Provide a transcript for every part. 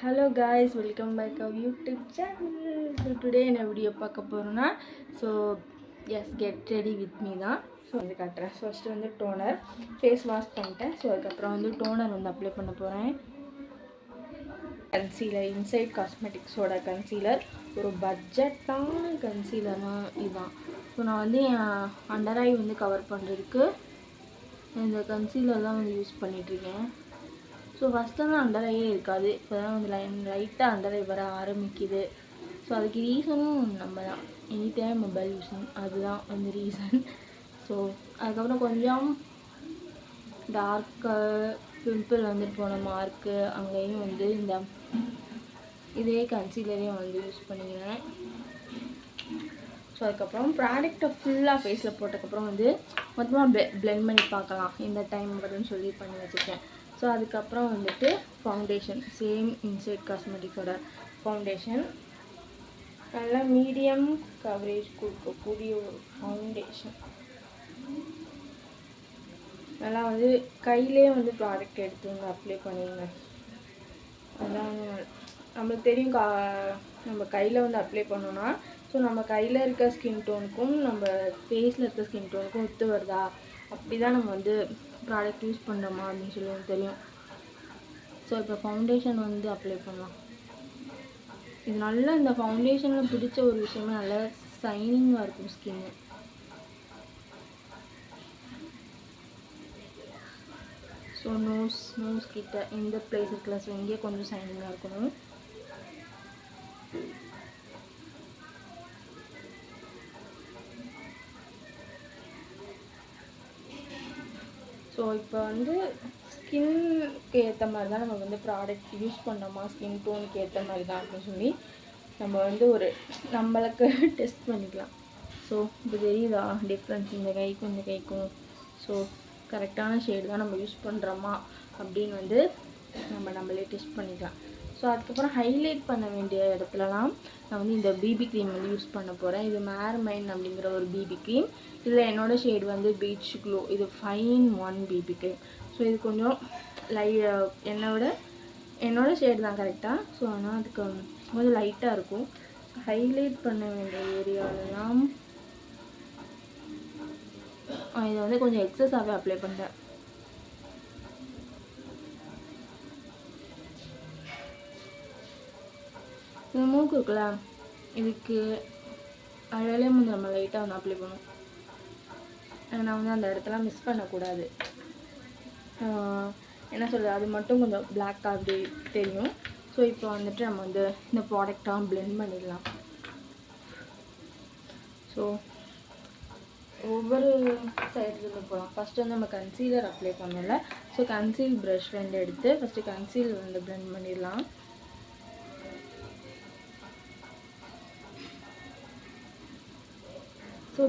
Hello guys, welcome back our YouTube channel. So today in a video பார்க்க போறோம்னா so yes get ready with me தான். So வந்து காட்டுறேன். First வந்து toner face wash பண்ணிட்டேன். So அதுக்கப்புறம் வந்து டோனர் வந்து அப்ளை பண்ண போகிறேன். கன்சீலர் இன்சைட் காஸ்மெட்டிக்ஸோட கன்சீலர் ஒரு பட்ஜெட்டான கன்சீலர்னால் இதுதான். ஸோ நான் வந்து என் அண்டர் ஐ வந்து கவர் பண்ணுறதுக்கு இந்த கன்சீலர் தான் வந்து யூஸ் பண்ணிகிட்ருக்கேன். ஸோ ஃபஸ்ட்டெல்லாம் அண்டர் ஐயே இருக்காது, இப்போ தான் வந்து லைட்டாக அண்டர் ஐ வர ஆரம்பிக்குது. ஸோ அதுக்கு ரீசனும் நம்ம தான், எனி டைம் மொபைல் யூஸிங், அதுதான் வந்து ரீசன். ஸோ அதுக்கப்புறம் கொஞ்சம் டார்க்கு பிம்பிள் வந்துட்டு போன மார்க்கு அங்கேயும் வந்து இந்த இதே கன்சீலரையும் வந்து யூஸ் பண்ணிக்கிறேன். ஸோ அதுக்கப்புறம் ப்ராடக்டை ஃபுல்லாக ஃபேஸில் போட்டதுக்கப்புறம் வந்து மொத்தமாக பிளெண்ட் பண்ணி பார்க்கலாம் இந்த டைம் வரும்னு சொல்லி பண்ணி வச்சுருக்கேன். ஸோ அதுக்கப்புறம் வந்துட்டு ஃபவுண்டேஷன், சேம் இன்சைட் காஸ்மெட்டிக்ஸோட ஃபவுண்டேஷன், நல்லா மீடியம் கவரேஜ் கொடுக்கக்கூடிய ஒரு ஃபவுண்டேஷன். நல்லா வந்து கையிலே வந்து ப்ராடக்ட் எடுத்து வந்து அப்ளை பண்ணிடுங்க. அதான் நம்மளுக்கு தெரியும், நம்ம கையில் வந்து அப்ளை பண்ணோன்னா ஸோ நம்ம கையில் இருக்க ஸ்கின் டோனுக்கும் நம்ம ஃபேஸில் இருக்க ஸ்கின் டோனுக்கும் ஒத்து வருதா, அப்படி தான் நம்ம வந்து ப்ராடக்ட் யூஸ் பண்ணுறோமா அப்படின்னு சொல்லி எனக்கு தெரியும். ஸோ இப்போ ஃபவுண்டேஷன் வந்து அப்ளை பண்ணலாம். இது நல்லா இந்த ஃபவுண்டேஷனில் பிடிச்ச ஒரு விஷயமே நல்லா ஷைனிங்காக இருக்கும் ஸ்கின்னு. ஸோ நோஸ் கிட்ட இந்த பிளேஸ் இருக்குல்ல, ஸோ இங்கே கொஞ்சம் ஷைனிங்காக இருக்கணும். ஸோ இப்போ வந்து ஸ்கின்னுக்கு ஏற்ற மாதிரி தான் நம்ம வந்து ப்ராடக்ட் யூஸ் பண்ணோமா, ஸ்கின் டோனுக்கு ஏற்ற மாதிரி தான் அப்படின்னு சொல்லி நம்ம வந்து ஒரு நம்மளுக்கு டெஸ்ட் பண்ணிக்கலாம். ஸோ இப்போ தெரியுதா டிஃப்ரென்ஸ் இந்த கைக்கும் இந்த கைக்கும்? ஸோ கரெக்டான ஷேடு தான் நம்ம யூஸ் பண்ணுறோமா அப்படின்னு வந்து நம்மளே டெஸ்ட் பண்ணிக்கலாம். ஸோ அதுக்கப்புறம் ஹைலைட் பண்ண வேண்டிய இடத்துலலாம் நான் வந்து இந்த பிபி க்ரீம் வந்து யூஸ் பண்ண போகிறேன். இது மேர்மைன் அப்படிங்கிற ஒரு பிபி க்ரீம். இதில் என்னோடய ஷேடு வந்து பீச் க்ளோ, இது 5-in-1 பிபி க்ரீம். ஸோ இது கொஞ்சம் என்னோட ஷேடு தான் கரெக்டாக. ஸோ ஆனால் அதுக்கு கொஞ்சம் லைட்டாக இருக்கும். ஹைலைட் பண்ண வேண்டிய ஏரியாவிலலாம் இதை வந்து கொஞ்சம் எக்ஸஸாகவே அப்ளை பண்ணுறேன். இந்த மூக்கு இருக்குல்ல, இதுக்கு அழகாலே வந்து நம்ம லைட்டாக வந்து அப்ளை பண்ணுவோம். நான் வந்து அந்த இடத்துல மிஸ் பண்ணக்கூடாது. என்ன சொல்கிறது, அது மட்டும் கொஞ்சம் பிளாக்காக அப்படி தெரியும். ஸோ இப்போ வந்துட்டு நம்ம வந்து இந்த ப்ராடக்டாக பிளெண்ட் பண்ணிடலாம். ஸோ ஒவ்வொரு சைட்லேருந்து போகலாம். ஃபஸ்ட்டு வந்து நம்ம கன்சீலர் அப்ளை பண்ணல. ஸோ கன்சீல் ப்ரஷ் வந்து எடுத்து ஃபஸ்ட்டு கன்சீல் வந்து பிளெண்ட் பண்ணிடலாம். ஸோ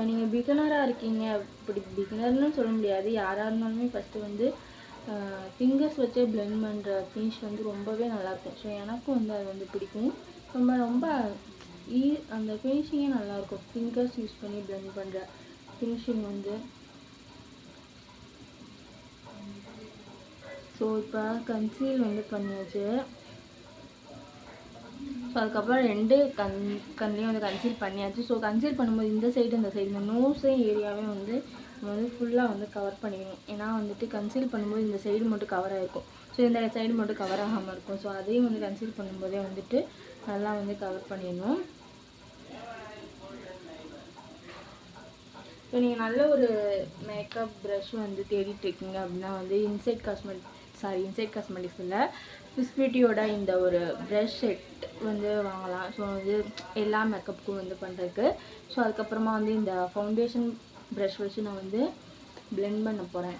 நீங்கள் பிகினராக இருக்கீங்க, இப்படி பிகினர்னு சொல்ல முடியாது, யாராக இருந்தாலுமே ஃபஸ்ட்டு வந்து ஃபிங்கர்ஸ் வச்சே பிளெண்ட் பண்ணுற ஃபினிஷ் வந்து ரொம்பவே நல்லாயிருக்கும். ஸோ எனக்கும் வந்து அது வந்து பிடிக்கும். ரொம்ப அந்த ஃபினிஷிங்கே நல்லாயிருக்கும். ஃபிங்கர்ஸ் யூஸ் பண்ணி பிளெண்ட் பண்ணுற ஃபினிஷிங் வந்து. ஸோ இப்போ கன்சீல் வந்து பண்ணியாச்சு. ஸோ அதுக்கப்புறம் ரெண்டு கண்லேயும் வந்து கன்சீல் பண்ணியாச்சு. ஸோ கன்சீல் பண்ணும்போது இந்த சைடு இந்த நோஸே ஏரியாவே வந்து நம்ம வந்து ஃபுல்லாக வந்து கவர் பண்ணிக்கணும். ஏன்னா வந்துட்டு கன்சீல் பண்ணும்போது இந்த சைடு மட்டும் கவர் ஆகிருக்கும். ஸோ இந்த சைடு மட்டும் கவர் ஆகாமல் இருக்கும். ஸோ அதையும் வந்து கன்சீல் பண்ணும்போதே வந்துட்டு நல்லா வந்து கவர் பண்ணிடணும். ஸோ நீங்கள் நல்ல ஒரு மேக்கப் ப்ரஷ் வந்து தேடிட்டு இருக்கீங்க அப்படின்னா வந்து இன்சைட் காஸ்மெட்டிக்ஸ் இல்லை, ஸ்விஸ் பியூட்டியோட இந்த ஒரு ப்ரஷ் செட் வந்து வாங்கலாம். ஸோ வந்து எல்லா மேக்கப்புக்கும் வந்து பண்ணுறதுக்கு. ஸோ அதுக்கப்புறமா வந்து இந்த ஃபவுண்டேஷன் ப்ரஷ் வச்சு நான் வந்து பிளெண்ட் பண்ண போகிறேன்.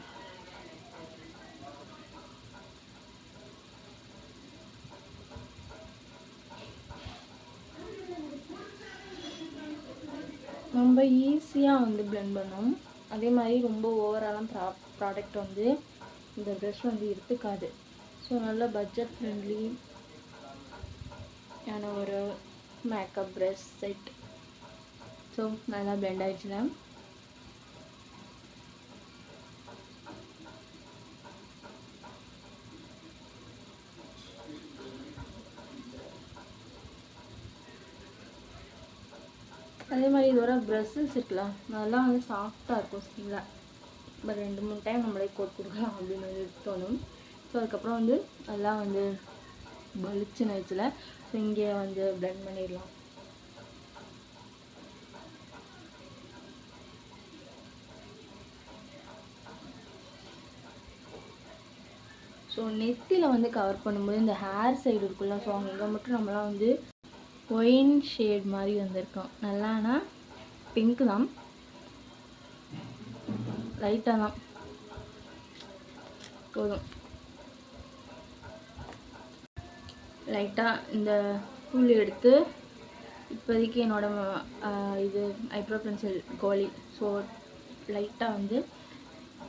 ரொம்ப ஈஸியாக வந்து பிளெண்ட் பண்ணும். அதே மாதிரி ரொம்ப ஓவராலாம் ப்ராடக்ட் வந்து இந்த ப்ரஷ் வந்து எடுத்துக்காது. ஸோ நல்ல பட்ஜெட் ஃப்ரெண்ட்லியான ஒரு மேக்கப் ப்ரஷ் செட். ஸோ நல்லா பிளெண்ட் ஆகிடுச்சுல. அதே மாதிரி இதோட ப்ரெஸ்ஸஸ் இருக்குல்ல, அதெல்லாம் வந்து சாஃப்டாக இருக்கும் ஸ்கின்னில். இப்போ 2-3 டைம் நம்மளே கோட் கொடுக்கலாம் அப்படின்னு வந்து தோணும். ஸோ அதுக்கப்புறம் வந்து அதெல்லாம் வந்து பளிச்சு நைச்சில் ஸோ இங்கே வந்து பிளெண்ட் பண்ணிடலாம். ஸோ நெத்தியில் வந்து கவர் பண்ணும்போது இந்த ஹேர் சைடு இருக்குல்ல, ஸோ அங்கே மட்டும் நம்மளாம் வந்து ஒயின் ஷேட் மாதிரி வந்திருக்கோம். நல்லானா பிங்க் தான், லைட்டாக தான் போதும். லைட்டாக இந்த புள்ளி எடுத்து இப்போதைக்கு என்னோட இது ஐப்ரோ பென்சில் கோலி, ஸோ லைட்டாக வந்து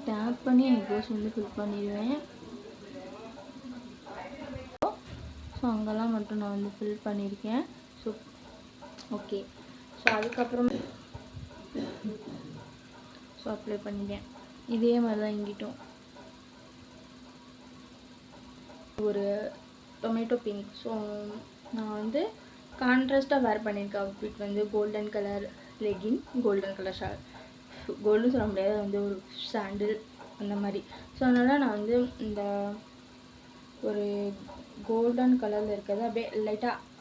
டேப் பண்ணி ஐப்ரோஸ் வந்து ஃபில் பண்ணிடுவேன். ஸோ அங்கெல்லாம் மட்டும் நான் வந்து ஃபில் பண்ணியிருக்கேன். So okay. ஸோ அதுக்கப்புறம் ஸோ அப்ளை பண்ணிட்டேன். இதே மாதிரி தான் இங்கிட்டும் ஒரு டொமேட்டோ பிங்க். ஸோ நான் வந்து கான்ட்ராஸ்ட்டாக வேர் பண்ணியிருக்கேன். அவுட்ஃபிட் வந்து golden colour legging, golden colour shawl, gold சொல்ல முடியாது, வந்து ஒரு சாண்டில் அந்த மாதிரி. ஸோ அதனால் நான் வந்து இந்த ஒரு கோல்டன் கலரில் இருக்கிறத அப்படியே லைட்டாக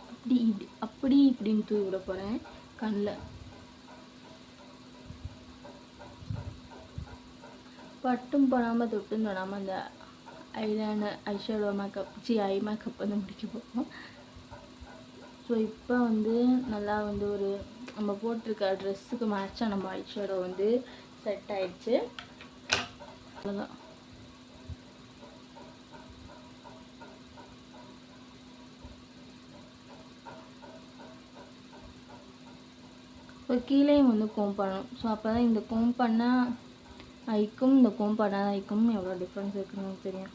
அப்படி இப்படின்னு தூவி விட போகிறேன் கண்ணில். பட்டும் போடாமல் தொட்டும் தொடாமல் அந்த eyeliner eyeshadow makeup eye makeup வந்து முடிக்க போகிறோம். ஸோ இப்போ வந்து நல்லா வந்து ஒரு நம்ம போட்டிருக்க ட்ரெஸ்ஸுக்கு மேட்சாக நம்ம ஐஷேடோ வந்து செட் ஆயிடுச்சு. அவ்வளோதான். இப்போ கீழேயும் வந்து கோம் பண்ணணும். ஸோ அப்போ தான் இந்த கோம் பண்ணால் ஐக்கும் இந்த கோம் பண்ணாத ஐக்கும் எவ்வளோ டிஃப்ரென்ஸ் இருக்குன்னு தெரியும்.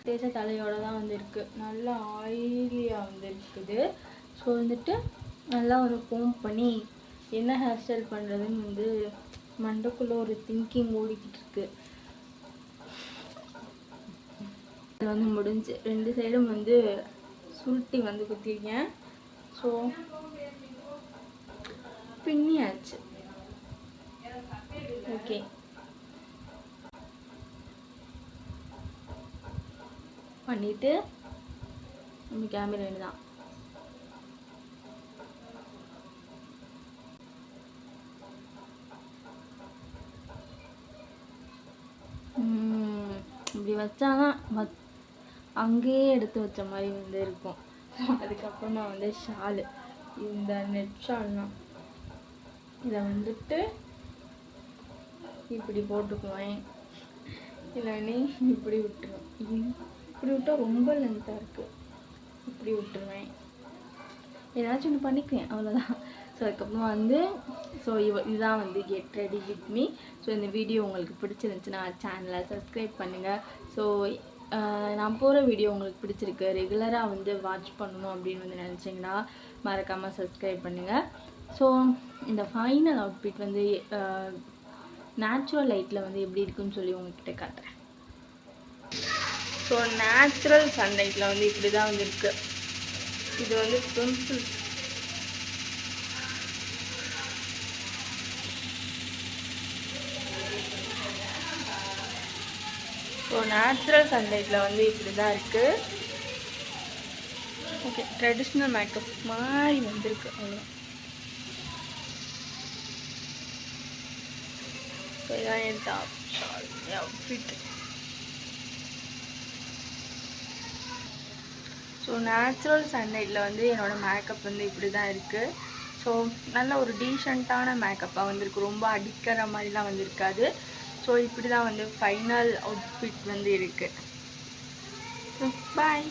தேய்ச்ச தலையோட தான் வந்து இருக்குது, நல்லா ஆயிலியாக வந்து இருக்குது. ஸோ வந்துட்டு நல்லா ஒரு கோம் பண்ணி என்ன ஹேர் ஸ்டைல் பண்ணுறதுன்னு வந்து மண்டைக்குள்ளே ஒரு திங்கிங் ஓடிக்கிட்டு இருக்கு. இது வந்து முடிஞ்சு 2 சைடும் வந்து சுருட்டி வந்து குத்திருக்கேன். ஸோ பின்னியாச்சு. ஓகே. பண்ணிட்டு நம்ம கேமரா தான் இப்படி வச்சாதான் அங்கேயே எடுத்து வச்ச மாதிரி வந்து இருக்கும். அதுக்கப்புறமா வந்து ஷாலு, இந்த நெட் ஷால்னால் இதை வந்துட்டு இப்படி போட்டுக்குவேன், இல்லைன்னு இப்படி விட்டுருவேன். இப்படி விட்டால் ரொம்ப லென்த்தாக இருக்குது, இப்படி விட்டுருவேன், ஏதாச்சும் ஒன்று பண்ணிக்குவேன், அவ்வளோதான். ஸோ அதுக்கப்புறமா வந்து ஸோ இதுதான் வந்து get ready with me. So இந்த வீடியோ உங்களுக்கு பிடிச்சிருந்துச்சுன்னா சேனலை சப்ஸ்கிரைப் பண்ணுங்கள். ஸோ நான் போகிற வீடியோ உங்களுக்கு பிடிச்சிருக்கு, ரெகுலராக வந்து வாட்ச் பண்ணணும் அப்படின்னு வந்து நினச்சிங்கன்னா மறக்காமல் சப்ஸ்கிரைப் பண்ணுங்கள். ஸோ இந்த ஃபைனல் அவுட்ஃபிட் வந்து நேச்சுரல் லைட்டில் வந்து எப்படி இருக்குன்னு சொல்லி உங்ககிட்ட காட்டுறேன். ஸோ நேச்சுரல் சன்லைட்டில் வந்து இப்படி தான் வந்து இருக்குது. இது வந்து பிம்பிள்ஸ். ஸோ நேச்சுரல் சன்லைட்டில் வந்து இப்படி தான் இருக்குது. ஓகே, ட்ரெடிஷ்னல் மேக்கப் மாதிரி வந்திருக்கு, அவ்வளோ. ஸோ இதான் என் top shawl outfit. So natural சன்லைட்டில் வந்து என்னோடய மேக்கப் வந்து இப்படி தான் இருக்குது. ஸோ நல்ல ஒரு டீசெண்டான மேக்கப்பாக வந்திருக்கு, ரொம்ப அடிக்கிற மாதிரிலாம் வந்திருக்காது. ஸோ இப்படி தான் வந்து ஃபைனல் அவுட்ஃபிட் வந்து இருக்குது. பாய்.